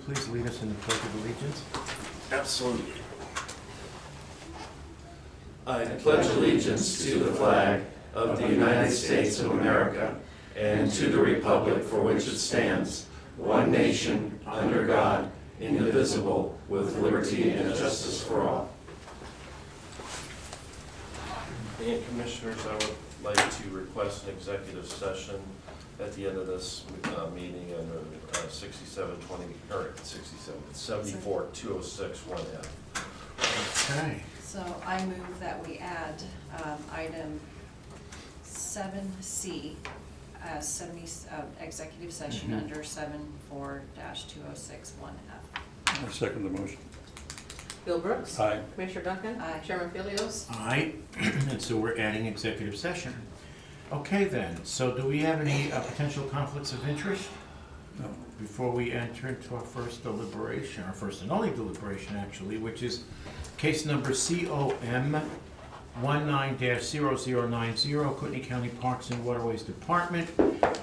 please lead us in the Pledge of Allegiance? Absolutely. I pledge allegiance to the flag of the United States of America and to the republic for which it stands, one nation, under God, indivisible, with liberty and justice for all. And Commissioners, I would like to request an executive session at the end of this meeting under 74-206-1F. Okay. So I move that we add item 7C, executive session under 74-206-1F. I second the motion. Bill Brooks. Aye. Commissioner Duncan. Aye. Chairman Philios. Aye, and so we're adding executive session. Okay then, so do we have any potential conflicts of interest? No. Before we enter into our first deliberation, our first and only deliberation actually, which is case number COM 19-0090, Kootenai County Parks and Waterways Department,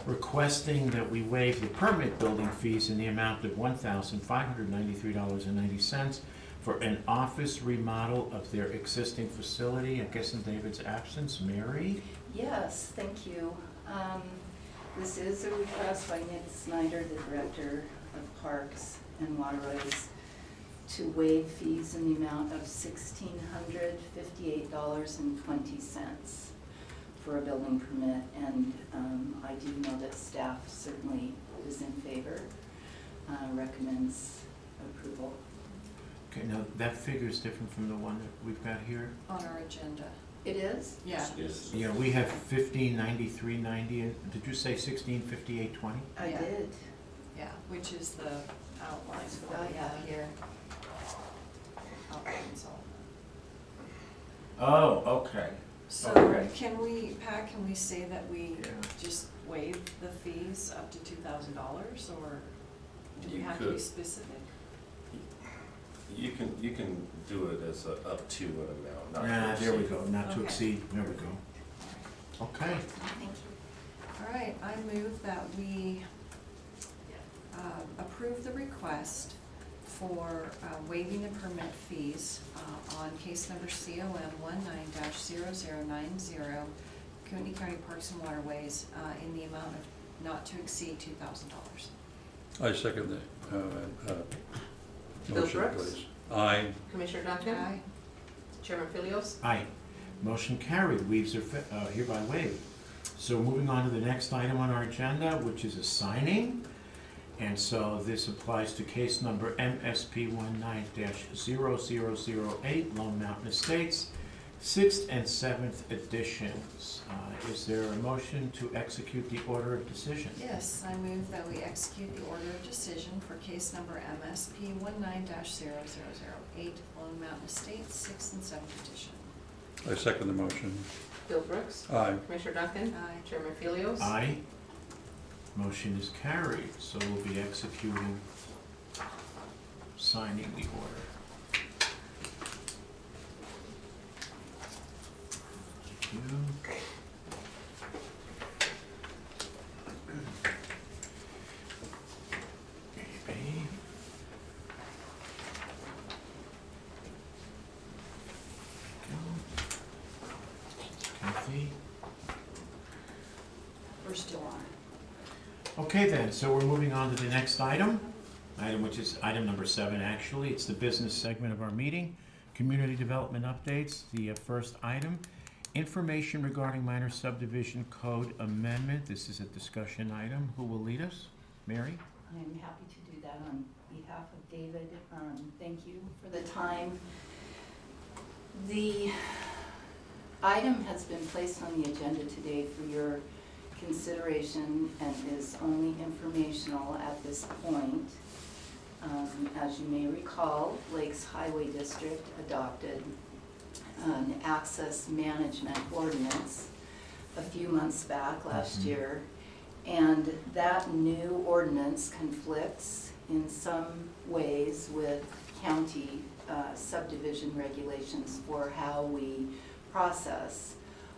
requesting that we waive the permit building fees in the amount of $1,593.90 for an office remodel of their existing facility. I guess in David's absence, Mary? Yes, thank you. This is a request by Nick Snyder, the Director of Parks and Waterways, to waive fees in the amount of $1,658.20 for a building permit, and I do know that staff certainly is in favor, recommends approval. Okay, now that figure is different from the one that we've got here. On our agenda. It is? Yeah. Yes. Yeah, we have 1593.90, and did you say 1658.20? I Yeah. did. Yeah, which is the outlines for Oh, what we have yeah. here. Outlines all. Oh, okay. So Okay. can we, Pat, can we say that we Yeah. just waive the fees up to $2,000, or do we You have to be could. specific? You can do it as a up to an amount, not Ah, to there we exceed. go, not to Okay. exceed, there we go. Okay, Thank you. All right, I move that we approve the request for waiving the permit fees on case number COM 19-0090, Kootenai County Parks and Waterways, in the amount of not to exceed $2,000. I second the Bill motion, Brooks. please. Aye. Commissioner Duncan. Aye. Chairman Philios. aye. Motion carried, leaves are hereby waived. So moving on to the next item on our agenda, which is a signing. And so this applies to case number MSP 19-0008, Lone Mountain Estates, 6th and 7th editions. Is there a motion to execute the order of decision? Yes, I move that we execute the order of decision for case number MSP 19-0008, Lone Mountain Estates, 6th and 7th edition. I second the motion. Bill Brooks. Aye. Commissioner Duncan. Aye. Chairman Philios. Aye. Motion is carried, so we'll be executing, signing the order. Thank you. Maybe. Kathy. We're still on. Okay then, so we're moving on to the next item, which is item number 7 actually. It's the business segment of our meeting, community development updates. The first item, information regarding minor subdivision code amendment. This is a discussion item. Who will lead us? Mary? I'm happy to do that on behalf of David. Thank you for the time. The item has been placed on the agenda today for your consideration and is only informational at this point. As you may recall, Lakes Highway District adopted an access management ordinance a few months back last year, and that new ordinance conflicts in some ways with county subdivision regulations for how we process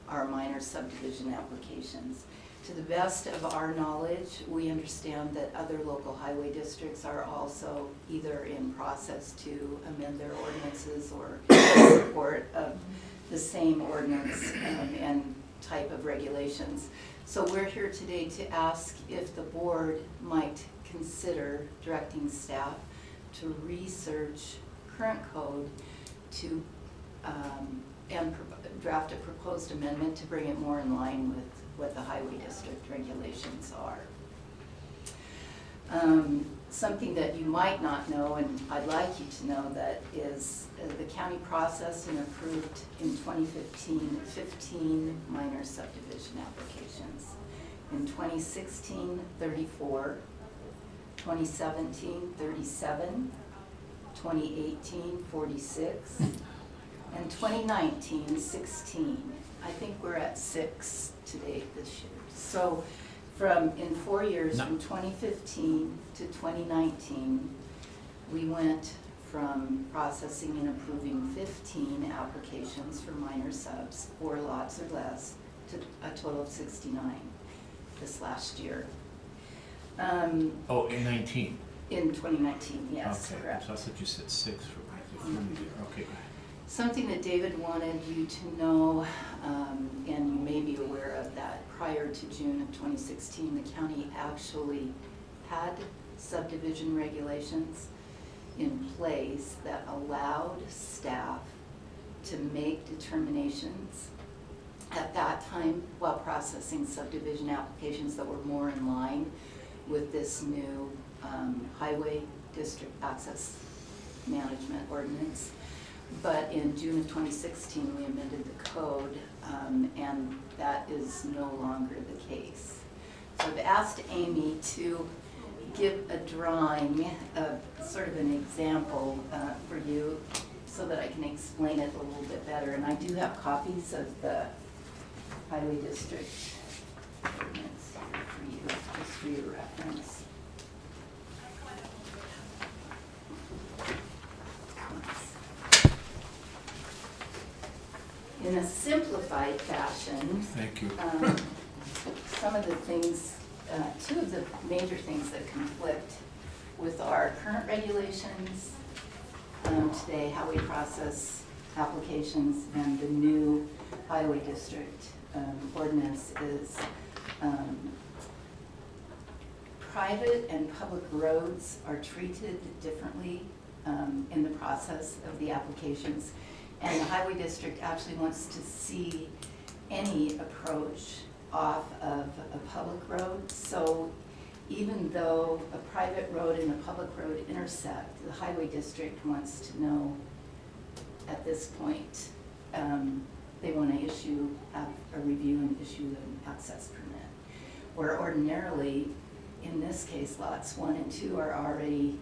our minor subdivision applications. To the best of our knowledge, we understand that other local highway districts are also either in process to amend their ordinances or support of the same ordinance and type of regulations. So we're here today to ask if the board might consider directing staff to research current code to draft a proposed amendment to bring it more in line with what the highway district regulations are. Something that you might not know, and I'd like you to know, that is the county processed and approved in 2015 15 minor subdivision applications. In 2016, 34, 2017, 37, 2018, 46, and 2019, 16. I think we're at 6 to date this year. So in 4 years, from 2015 to 2019, we went from processing and approving 15 applications for minor subs, 4 lots or less, to a total of 69 this last year. In 19? In 2019, yes, Okay, correct. so I thought you said 6 for my 15 year. Okay, go ahead. Something that David wanted you to know, and you may be aware of, that prior to June of 2016, the county actually had subdivision regulations in place that allowed staff to make determinations at that time while processing subdivision applications that were more in line with this new highway district access management ordinance. But in June of 2016, we amended the code, and that is no longer the case. So I've asked Amy to give a drawing, sort of an example for you, so that I can explain it a little bit better. And I do have copies of the highway district ordinance for you, just for your reference. In a simplified fashion, Thank you. some of the things, 2 of the major things that conflict with our current regulations today, how we process applications, and the new highway district ordinance is private and public roads are treated differently in the process of the applications. And the highway district actually wants to see any approach off of a public road. So even though a private road and a public road intersect, the highway district wants to know at this point, they want to have a review and issue an access permit. Where ordinarily, in this case, lots 1 and 2 are already,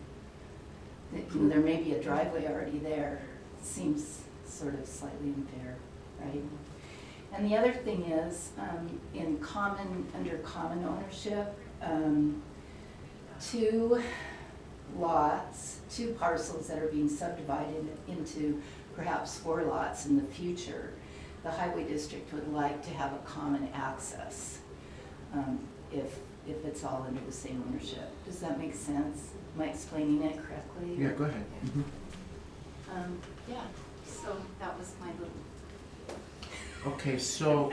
there may be a driveway already there. Seems sort of slightly unfair, right? And the other thing is, under common ownership, 2 lots, 2 parcels that are being subdivided into perhaps 4 lots in the future, the highway district would like to have a common access if it's all under the same ownership. Does that make sense? Am I explaining it correctly? Yeah, go ahead. Yeah, so that was my little Okay, so,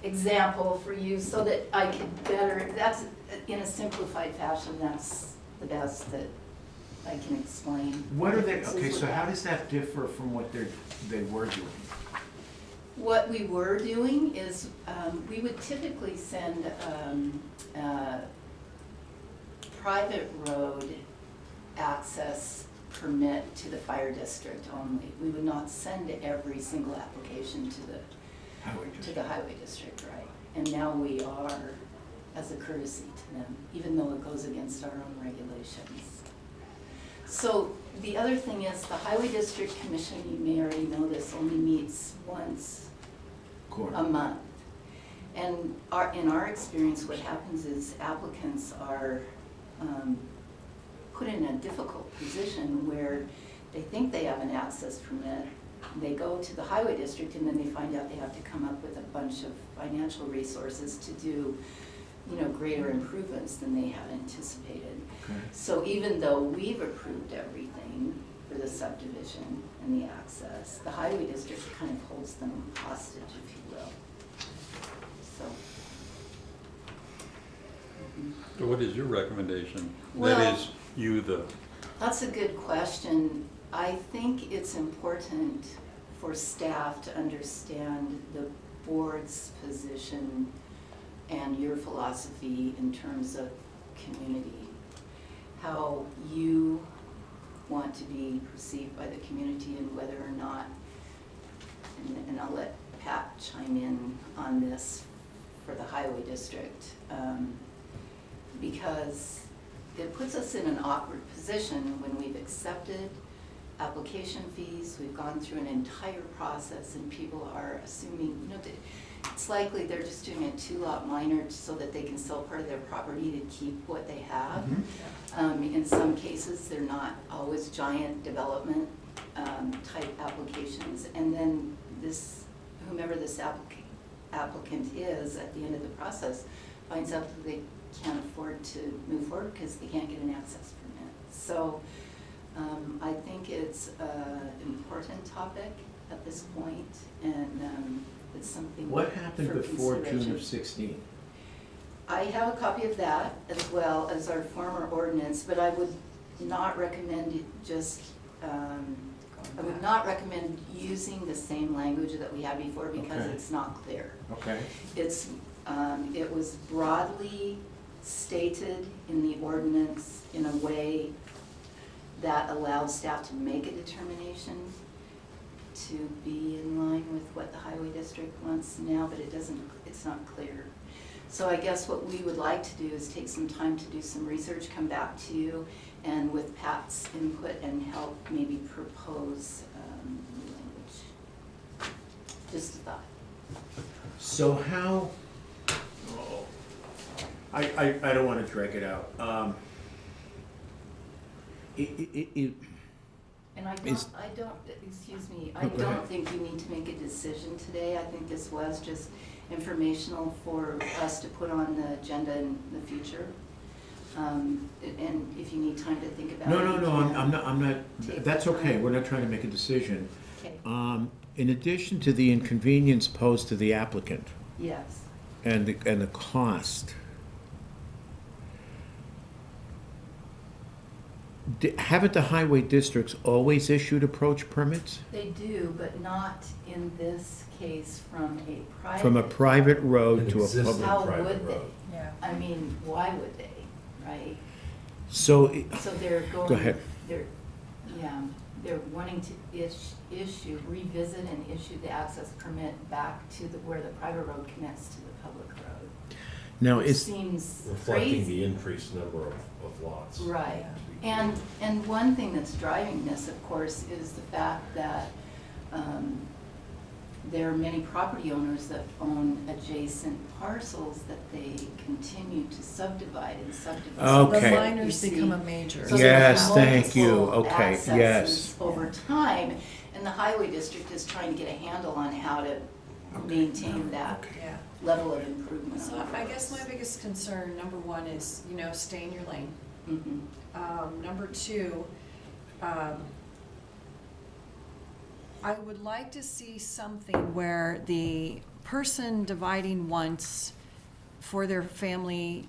example for you, so that I could better, that's, in a simplified fashion, that's the best that I can explain. what are they, Differences okay, with so how that. does that differ from what they were doing? What we were doing is, we would typically send private road access permit to the fire district only. We would not send every single application to the highway district, right? And now we are, as a courtesy to them, even though it goes against our own regulations. So the other thing is, the highway district commission, you may already know this, only meets once a month. And in our experience, what happens is applicants are put in a difficult position where they think they have an access permit, they go to the highway district, and then they find out they have to come up with a bunch of financial resources to do greater improvements than they had anticipated. Okay. So even though we've approved everything for the subdivision and the access, the highway district kind of holds them hostage, if you will. So. So what is your recommendation? Well- That is, That's a good question. I think it's important for staff to understand the board's position and your philosophy in terms of community. How you want to be perceived by the community and whether or not, and I'll let Pat chime in on this for the highway district, because it puts us in an awkward position when we've accepted application fees, we've gone through an entire process, and people are assuming, it's likely they're just doing a 2-lot minor so that they can sell part of their property to keep what they have. In some cases, they're not always giant development type applications, and then whomever this applicant is at the end of the process finds out that they can't afford to move forward because they can't get an access permit. So I think it's an important topic at this point, and it's something What happened for before June consideration. of 16? I have a copy of that as well as our former ordinance, but I would not recommend I would not recommend using the same language that we had before because Okay. it's not clear. Okay. It was broadly stated in the ordinance in a way that allowed staff to make a determination to be in line with what the highway district wants now, but it's not clear. So I guess what we would like to do is take some time to do some research, come back to you, and with Pat's input and help, maybe propose new language. Just a thought. So how, I don't want to drag it out. And I Is- don't, excuse me, Oh, I go don't ahead. think you need to make a decision today. I think this was just informational for us to put on the agenda in the future. And if you need time to think about it. No, you can. I'm not, Take that's the okay, time. we're not trying to make a decision. Okay, In addition to the inconvenience posed to the applicant yes. and the cost, haven't the highway districts always issued approach permits? They do, but not in this case from a private. From a private road to a Existing public? How private would they? road. Yeah. I mean, why would they, right? So, So they're going. Go ahead. They're wanting to revisit and issue the access permit back to where the private road connects to the public road. now Which is, seems Reflecting crazy. the increased number of lots. Right. And one thing that's driving this, of course, is the fact that there are many property owners that own adjacent parcels that they continue to subdivide and subdivide. Okay. The minors You see? become a major. So there's Yes, thank you. multiple Okay, accesses yes. over time, and the highway district is trying to get a handle on how to maintain that okay. Yeah. level of improvement. So on the I guess my roads. biggest concern, number one, is, stay in your lane. Mhm. Number two, I would like to see something where the person dividing once for their family,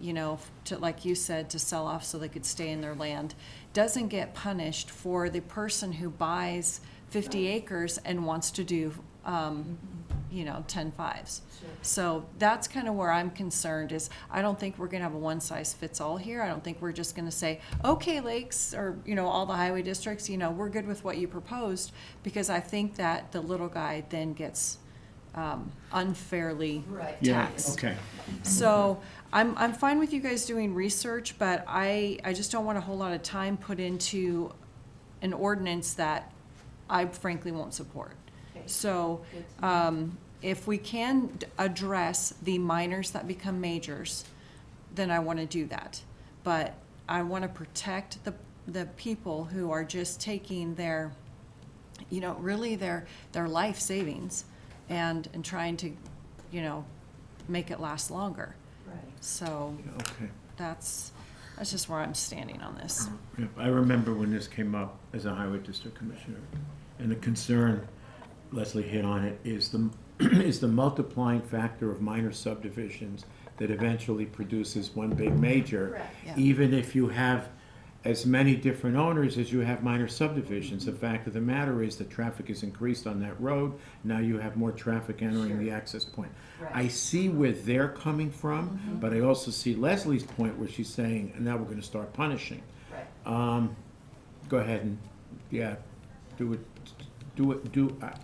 to, like you said, to sell off so they could stay in their land, doesn't get punished for the person who buys 50 acres and wants to do, 10 fives. Sure. So that's kind of where I'm concerned, is I don't think we're gonna have a one-size-fits-all here. I don't think we're just gonna say, okay, Lakes, or, all the highway districts, we're good with what you proposed, because I think that the little guy then gets unfairly Right. Yeah, taxed. okay. So I'm fine with you guys doing research, but I just don't want a whole lot of time put into an ordinance that I frankly won't support. Okay. So, Good to know. if we can address the minors that become majors, then I want to do that. But I want to protect the people who are just taking their, really their life savings and trying to, make it last longer. Right. So Okay. that's just where I'm standing on this. Yep, I remember when this came up as a highway district commissioner, and the concern, Leslie hit on it, is the, is the multiplying factor of minor subdivisions that eventually produces one big major. Correct. Yeah. Even if you have as many different owners as you have minor subdivisions, the fact of the matter is that traffic is increased on that road, now you have more traffic entering the Sure. access point. Right. I see where they're coming from, but I also see Leslie's point where she's saying, now we're gonna start punishing. Right. Go ahead and, yeah, do it,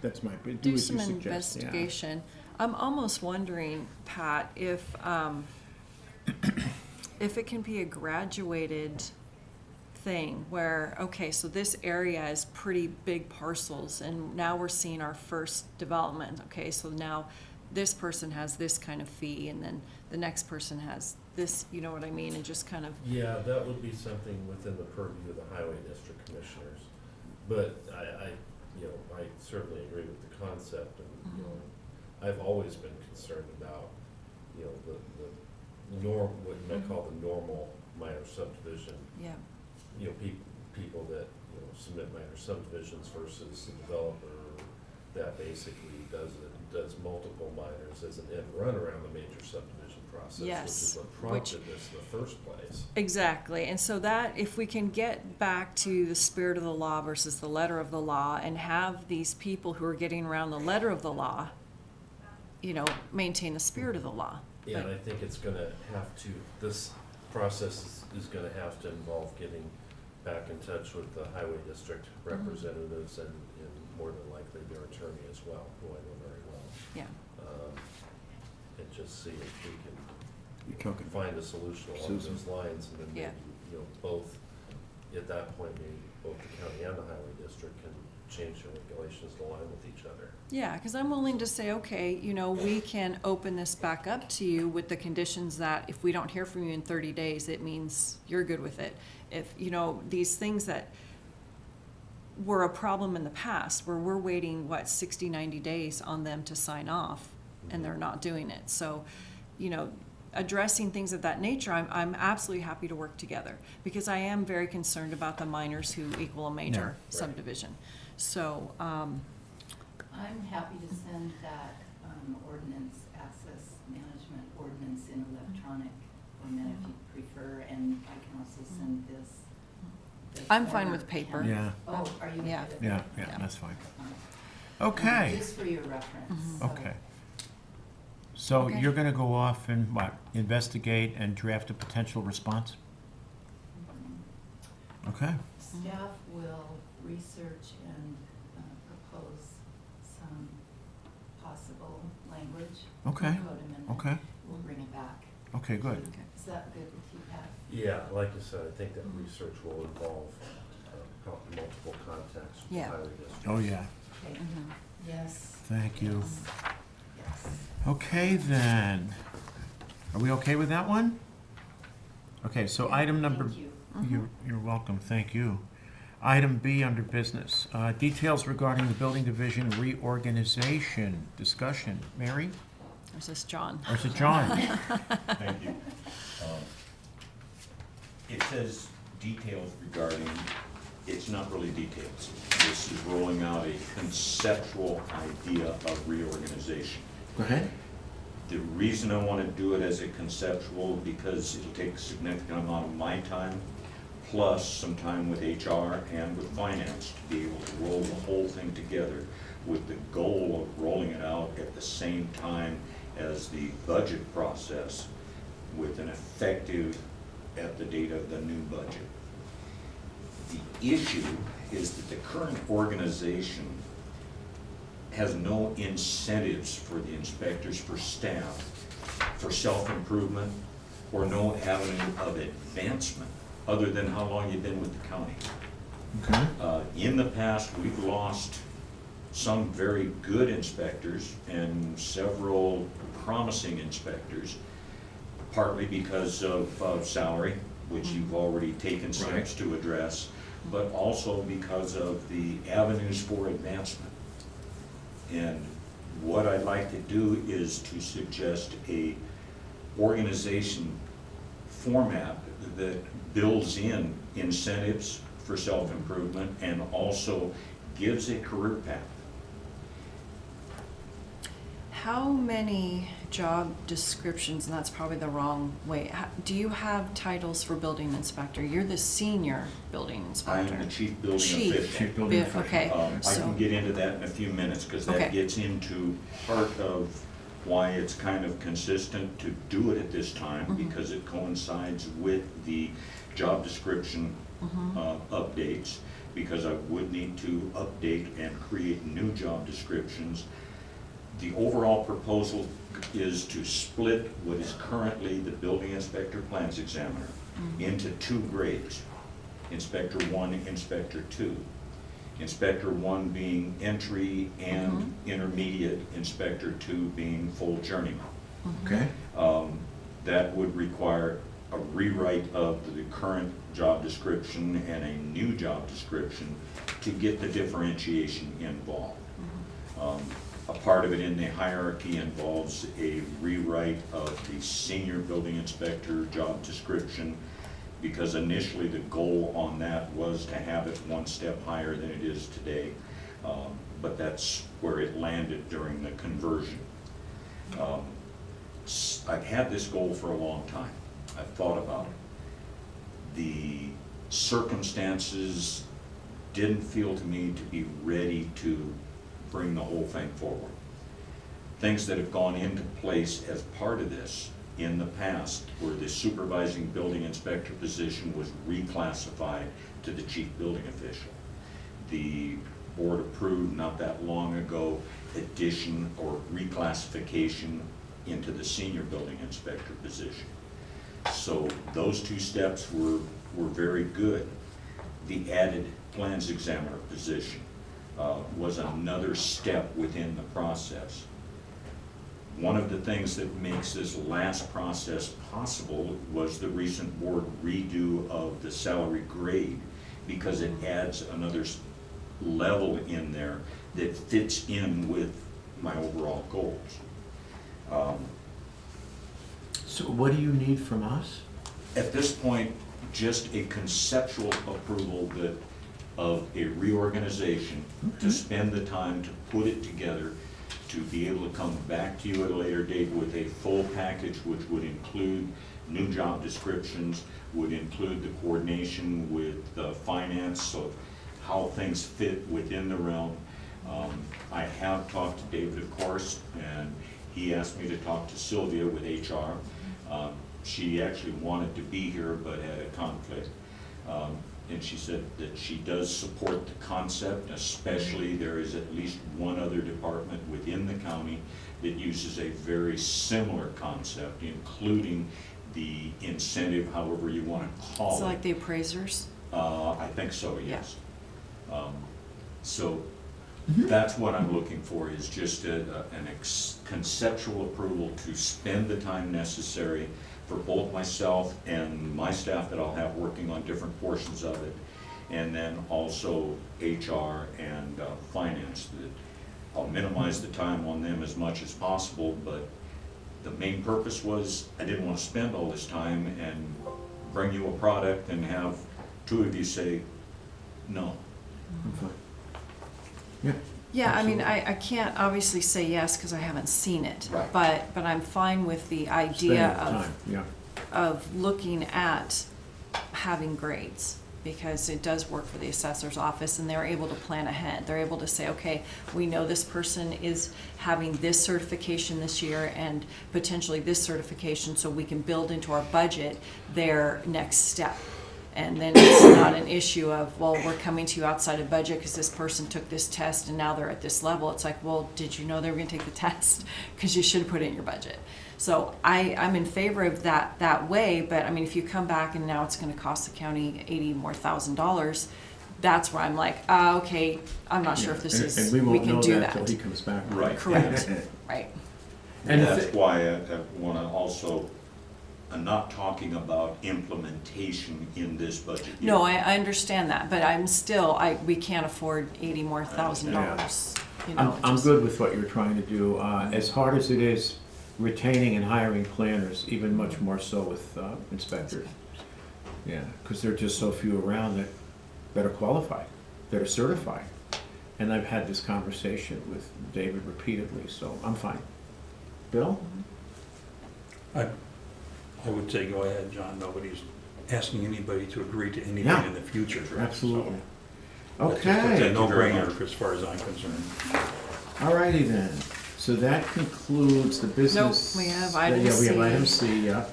that's my, do Do as you some suggest, yeah. investigation. I'm almost wondering, Pat, if it can be a graduated thing where, okay, so this area is pretty big parcels and now we're seeing our first development. Okay, so now this person has this kind of fee and then the next person has this, you know what I mean? And just kind of, Yeah, that would be something within the purview of the highway district commissioners. But I certainly agree with the concept, and, I've always been concerned about, the norm, what you might call the normal minor subdivision. yeah, People that, submit minor subdivisions versus a developer that basically does multiple minors as an end run around the major subdivision process, which Yes, is what prompted this in the first place. exactly. And so that, if we can get back to the spirit of the law versus the letter of the law and have these people who are getting around the letter of the law, maintain the spirit of the law. Yeah, and I think it's gonna have to, this process is gonna have to involve getting back in touch with the highway district representatives and more than likely their attorney as well, who I know very well. Yeah. And just see if we can You're talking, find a solution along Susan. those lines, and then Yeah. maybe, both, at that point, maybe both the county and the highway district can change their regulations to align with each other. Yeah, because I'm willing to say, okay, we can open this back up to you with the conditions that if we don't hear from you in 30 days, it means you're good with it. If, these things that were a problem in the past, where we're waiting, 60, 90 days on them to sign off, and they're not doing it. So, addressing things of that nature, I'm absolutely happy to work together, because I am very concerned about the minors who equal a major right. subdivision. So, I'm happy to send that ordinance, access management ordinance in electronic format if you prefer, and I can also send this. I'm fine with paper. Yeah. Oh, are you? Yeah. okay with yeah, that? yeah, that's fine. Um, Okay, Just for your reference. so- okay. So Okay. you're gonna go off and investigate and draft a potential response? Mhm. Okay, Staff will research and propose some possible language. Okay. Code amendment. okay, We'll bring it back. okay, good. Is that good with you, Pat? Yeah, like you said, I think that research will involve multiple contacts with the Yeah. highway district. Oh, yeah, Okay. Mhm. Yes. thank you. Yes. Okay, then. Are we okay with that one? Okay, so item number. Thank you. You're welcome, thank you. Item B under business, details regarding the building division reorganization discussion. Mary, Or is this John? or is it John? Thank you. It says details regarding, it's not really details. This is rolling out a conceptual idea of reorganization. Go ahead. The reason I want to do it as a conceptual, because it'll take a significant amount of my time, plus some time with HR and with finance to be able to roll the whole thing together with the goal of rolling it out at the same time as the budget process with an effective at the date of the new budget. The issue is that the current organization has no incentives for the inspectors, for staff, for self-improvement, or no avenue of advancement, other than how long you've been with the county. Okay. In the past, we've lost some very good inspectors and several promising inspectors, partly because of salary, which you've already taken steps to address, but also because of the avenues for advancement. And what I'd like to do is to suggest a organization format that builds in incentives for self-improvement and also gives a career path. How many job descriptions, and that's probably the wrong way, do you have titles for building inspector? You're the senior building I inspector. am the chief building Chief. official. Chief building official. Okay, I so, can get into that in a few minutes, because Okay. that gets into part of why it's kind of consistent to do it at this time, Mhm. because it coincides with the job description updates, because I would need to update and create new job descriptions. The overall proposal is to split what is currently the building inspector plans examiner into 2 grades, Inspector 1 and Inspector 2. Inspector 1 being entry and intermediate, Inspector 2 being full journeyman. Okay? That would require a rewrite of the current job description and a new job description to get the differentiation involved. A part of it in the hierarchy involves a rewrite of the senior building inspector job description, because initially the goal on that was to have it 1 step higher than it is today, but that's where it landed during the conversion. I've had this goal for a long time. I've thought about it. The circumstances didn't feel to me to be ready to bring the whole thing forward. Things that have gone into place as part of this in the past, where the supervising building inspector position was reclassified to the chief building official. The board approved not that long ago addition or reclassification into the senior building inspector position. So those 2 steps were very good. The added plans examiner position was another step within the process. One of the things that makes this last process possible was the recent board redo of the salary grade, because it adds another level in there that fits in with my overall goals. So what do you need from us? At this point, just a conceptual approval of a reorganization, to spend the time to put it together, to be able to come back to you at a later date with a full package, which would include new job descriptions, would include the coordination with finance, so how things fit within the realm. I have talked to David, of course, and he asked me to talk to Sylvia with HR. She actually wanted to be here but had a conflict. And she said that she does support the concept, especially there is at least one other department within the county that uses a very similar concept, including the incentive, however you want to call it. it's like the appraisers? I think so, yes. So that's what I'm looking for, is just conceptual approval to spend the time necessary for both myself and my staff that I'll have working on different portions of it, and then also HR and finance. That I'll minimize the time on them as much as possible, but the main purpose was I didn't want to spend all this time and bring you a product and have 2 of you say no. I'm fine. Yeah. Yeah, I mean, Absolutely. I can't obviously say yes because I haven't seen it. Right. But I'm fine with the Spending idea the time, yeah. of looking at having grades, because it does work for the assessor's office, and they're able to plan ahead. They're able to say, okay, we know this person is having this certification this year and potentially this certification, so we can build into our budget their next step. And then it's not an issue of, well, we're coming to you outside of budget because this person took this test and now they're at this level. It's like, well, did you know they were gonna take the test? Because you should have put it in your budget. So I'm in favor of that way, but I mean, if you come back and now it's gonna cost the county $80,000, that's where I'm like, okay, I'm not sure if this is, And we we won't can know do that till that. he comes back. Right. Correct, right. And And that's if- why I want to also, I'm not talking about implementation in this budget yet. No, I understand that, but I'm still, we can't afford $80,000 more, you know. I'm just- good with what you're trying to do. As hard as it is retaining and hiring planners, even much more so with inspectors. Yeah, because there are just so few around that are qualified, that are certified. And I've had this conversation with David repeatedly, so I'm fine. Bill? I would say go ahead, John. Nobody's asking anybody to agree to anything Yeah. in the future. Absolutely. So that's a Okay, no-brainer as far as I'm concerned. all righty then. So that concludes the business. we have item Yeah, we have C. item C, yeah,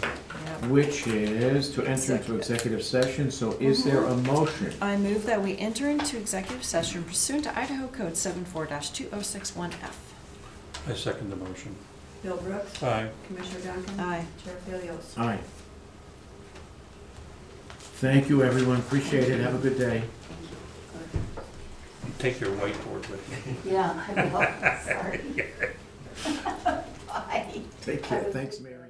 Yep. which is to enter into executive session. So is there a motion? I move that we enter into executive session pursuant to Idaho Code 74-2061F. I second the motion. Bill Brooks. Aye. Commissioner Duncan. Aye. Chair Philios. Aye. Thank you, everyone. Appreciate it. Have a good day. Take your whiteboard with you. Yeah, I will, sorry. Bye. Take care. Thanks, Mary.